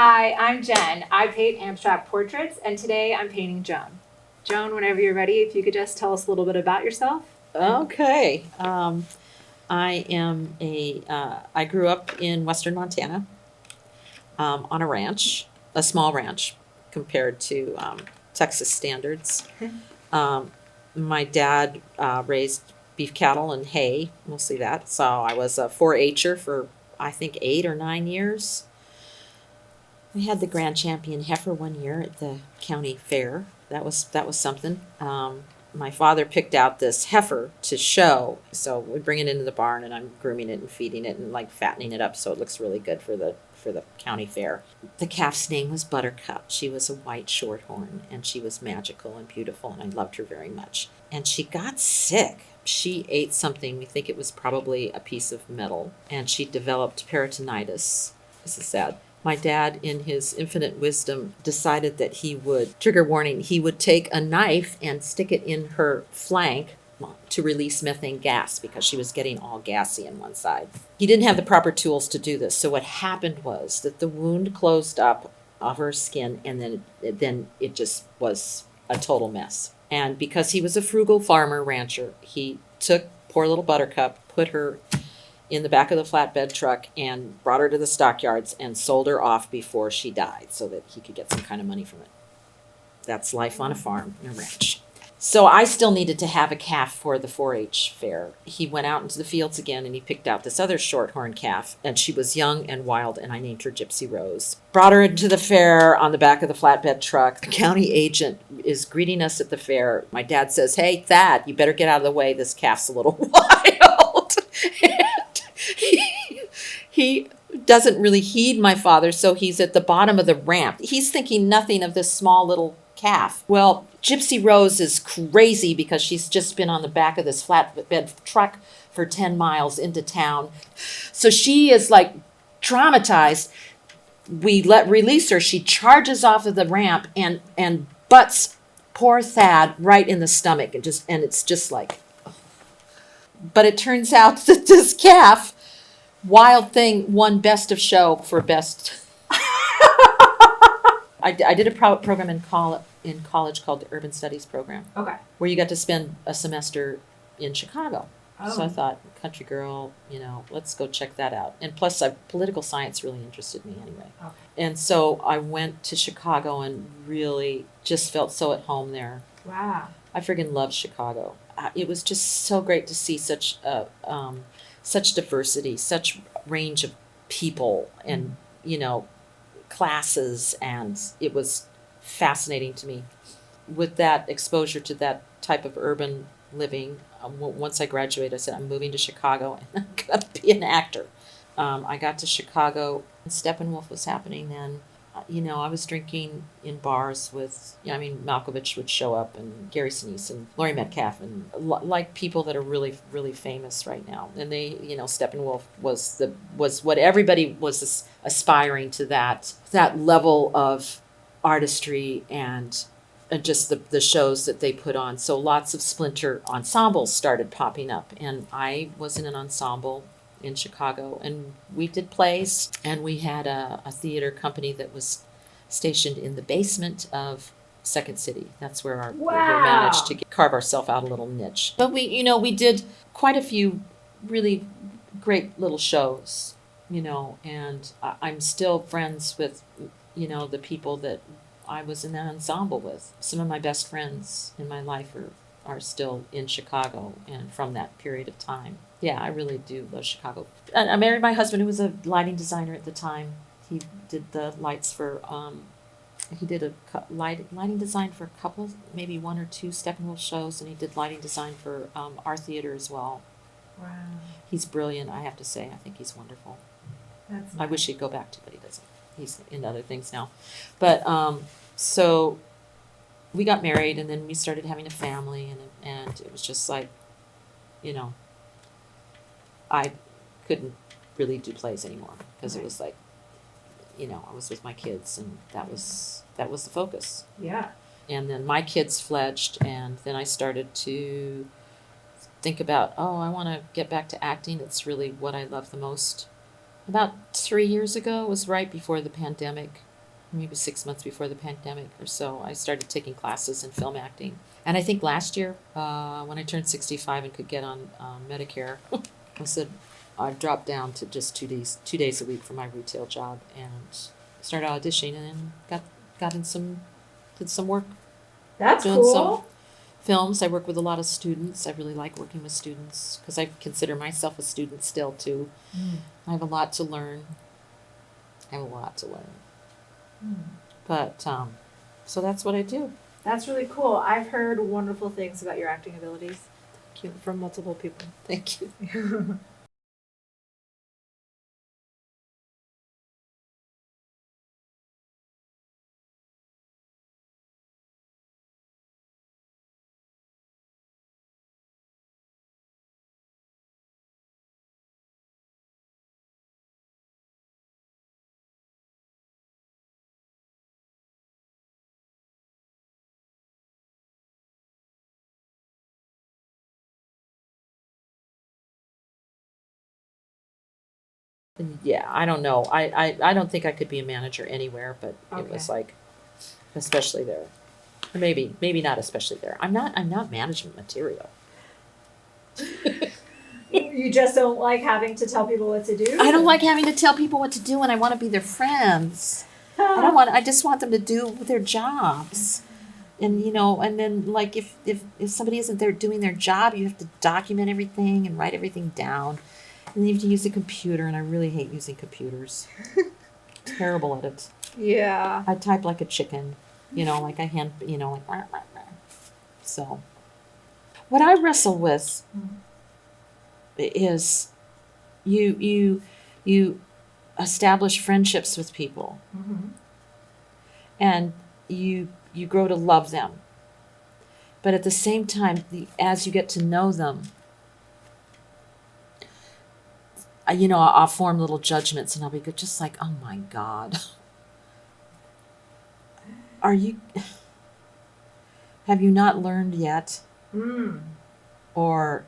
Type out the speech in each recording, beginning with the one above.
Hi, I'm Jen. I paint abstract portraits, and today I'm painting Joan. Joan, whenever you're ready, if you could just tell us a little bit about yourself. Okay. I grew up in western Montana on a ranch, a small ranch compared to Texas standards. Um, my dad raised beef cattle and hay, mostly that. So I was a 4-H'er for, I think, 8 or 9 years. We had the grand champion heifer one year at the county fair. That was something. My father picked out this heifer to show, so we bring it into the barn, and I'm grooming it and feeding it and like fattening it up so it looks really good for the county fair. The calf's name was Buttercup. She was a white shorthorn, and she was magical and beautiful, and I loved her very much. And she got sick. She ate something, we think it was probably a piece of metal, and she developed peritonitis. This is sad. My dad, in his infinite wisdom, decided that he would, trigger warning, he would take a knife and stick it in her flank to release methane gas because she was getting all gassy in one side. He didn't have the proper tools to do this. So what happened was that the wound closed up of her skin, and then it just was a total mess. And because he was a frugal farmer rancher, he took poor little Buttercup, put her in the back of the flatbed truck, and brought her to the stockyards and sold her off before she died so that he could get some kind of money from it. That's life on a farm in a ranch. So I still needed to have a calf for the 4-H fair. He went out into the fields again and he picked out this other shorthorn calf, and she was young and wild, and I named her Gypsy Rose. Brought her into the fair on the back of the flatbed truck. The county agent is greeting us at the fair. My dad says, "Hey, Thad, you better get out of the way. This calf's a little wild." He doesn't really heed my father, so he's at the bottom of the ramp. He's thinking nothing of this small little calf. Well, Gypsy Rose is crazy because she's just been on the back of this flatbed truck for 10 miles into town. So she is like traumatized. We release her. She charges off of the ramp and butts poor Thad right in the stomach, and it's just like. But it turns out that this calf, Wild Thing, won best of show for best. I did a program in college called the Urban Studies program, Okay. where you got to spend a semester in Chicago. So I Oh, thought, country girl, let's go check that out. And plus, political science really interested me anyway. okay. And so I went to Chicago and really just felt so at home there. Wow. I friggin' loved Chicago. It was just so great to see such diversity, such range of people, and classes, and it was fascinating to me. With that exposure to that type of urban living, once I graduated, I said, I'm moving to Chicago and I'm going to be an actor. I got to Chicago, and Steppenwolf was happening then. I was drinking in bars with, Malkovich would show up, and Gary Sinise and Laurie Metcalf, and like people that are really, really famous right now. And they, Steppenwolf was what everybody was aspiring to, that level of artistry and just the shows that they put on. So lots of splinter ensembles started popping up, and I was in an ensemble in Chicago, and we did plays, and we had a theater company that was stationed in the basement of Second City. That's where we managed to carve ourselves out a little niche. But we did quite a few really great little shows, and I'm still friends with, the people that I was in that ensemble with. Some of my best friends in my life are still in Chicago and from that period of time. Yeah, I really do love Chicago. And I married my husband, who was a lighting designer at the time. He did the lights for, he did lighting design for a couple, maybe one or two Steppenwolf shows, and he did lighting design for our theater as well. Wow. He's brilliant, I have to say. I think he's wonderful. That's I wish he'd go back to, but he doesn't. He's into other things now. But so we got married, and then we started having a family, and it was just like, I couldn't really do plays anymore because it was like, I was with my kids, and that was the focus. Yeah. And then my kids fledged, and then I started to think about, I want to get back to acting. It's really what I love the most. About 3 years ago, was right before the pandemic. maybe 6 months before the pandemic or so, I started taking classes in film acting. And I think last year, when I turned 65 and could get on Medicare, I dropped down to just 2 days a week for my retail job and started auditioning and got in did some work That's doing some cool. films. I work with a lot of students. I really like working with students because I consider myself a student still too. I have a lot to learn. But so that's what I do. That's really cool. I've heard wonderful things about your acting abilities from multiple people. Thank you. Yeah, I don't know. I don't think I could be a manager anywhere, but it was Okay. like, especially there. Or maybe not especially there. I'm not management material. You just don't like having to tell people what to do? I don't like having to tell people what to do, and I want to be their friends. I just want them to do their jobs. And and then like if somebody isn't there doing their job, you have to document everything and write everything down. And you have to use a computer, and I really hate using computers. Terrible at it. Yeah. I type like a chicken, like I hand, like rah, rah, rah. So what I wrestle with is you establish friendships with people, and you grow to love them. But at the same time, as you get to know them, I'll form little judgments, and I'll be good, just like, oh my God, have you not learned yet? Or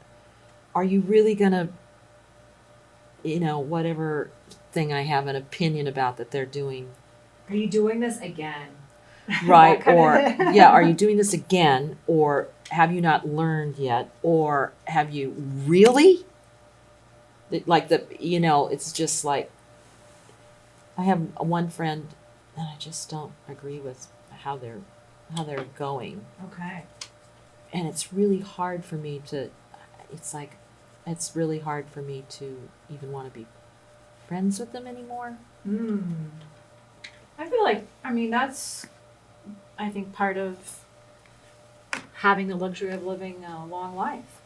are you really gonna, whatever thing I have an opinion about that they're doing, Are you doing this again? right? That kind Or of- yeah, are you doing this again? Or have you not learned yet? Or have you really? It's just like, I have one friend, and I just don't agree with how they're going, Okay. and it's really hard for me to. It's really hard for me to even want to be friends with them anymore. I feel like, that's, I think, part of having the luxury of living a long life.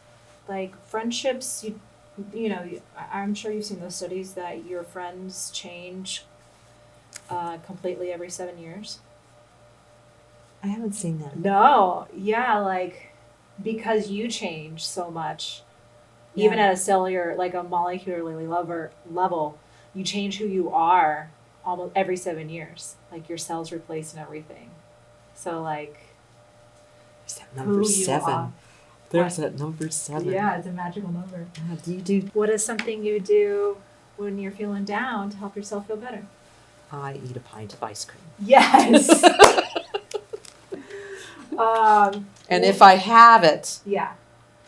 Like friendships, I'm sure you've seen those studies that your friends change completely every 7 years. I haven't seen that. No, yeah, like because you change so much, even Yeah. at a cellular, like a molecular level, you change who you are almost every 7 years. Like your cells replace and everything. So like There's that who number you 7. are. There's that number 7. Yeah, it's a magical number. Do you do? What is something you do when you're feeling down to help yourself feel better? I eat a pint of ice cream. Yes. And if I have it, Yeah.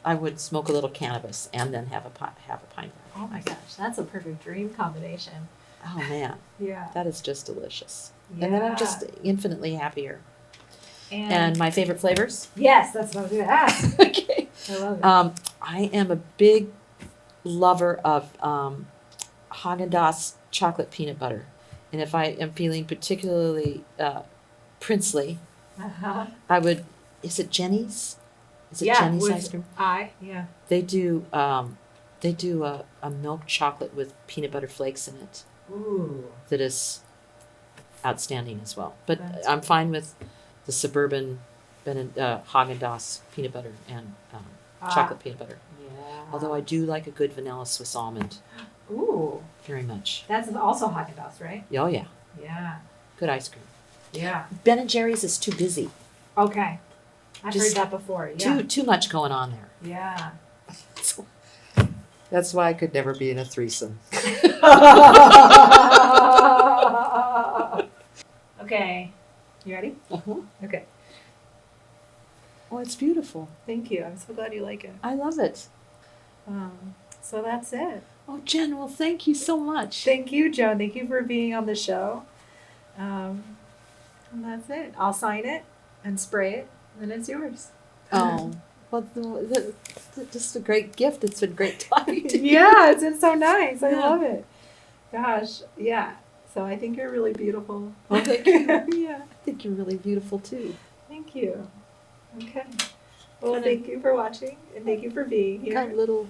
I would smoke a little cannabis and then have a pint. Oh my gosh, that's a perfect dream combination. Oh man, Yeah. that is just delicious. And then I'm just infinitely happier. And my favorite flavors? yes, that's what I was going to ask. Okay. I love it. I am a big lover of Haagen-Dazs chocolate peanut butter. And if I am feeling particularly princely, Uh-huh. I would, is it Jenny's? Is it Yeah, Jenny's with ice cream? Yeah. They do a milk chocolate with peanut butter flakes in it Ooh. that is outstanding as well. But That's I'm fine with the suburban Haagen-Dazs peanut butter and chocolate peanut butter. Yeah. Although I do like a good vanilla Swiss almond Ooh. very much. That's also Haagen-Dazs, right? Oh yeah, Yeah. good ice cream. Yeah. Ben & Jerry's is too busy. Okay. I've Just heard that before. Yeah. Too much going on there. Yeah. That's why I could never be in a threesome. Okay. You ready? Uh-huh. Okay. Oh, it's beautiful. Thank you. I'm so glad you like it. I love it. So that's it. Oh, Jen, well, thank you so much. Thank you, Joan. Thank you for being on the show. And that's it. I'll sign it and spray it, and then it's yours. Oh, well, just a great gift. It's been great talking to you. Yeah, it's been so nice. I Yeah. love it. Gosh, yeah. So I think you're really beautiful. Oh, thank you. Yeah. I think you're really beautiful, too. Thank you. Okay. Well, Kinda- thank you for watching, and thank you for being Got a here. little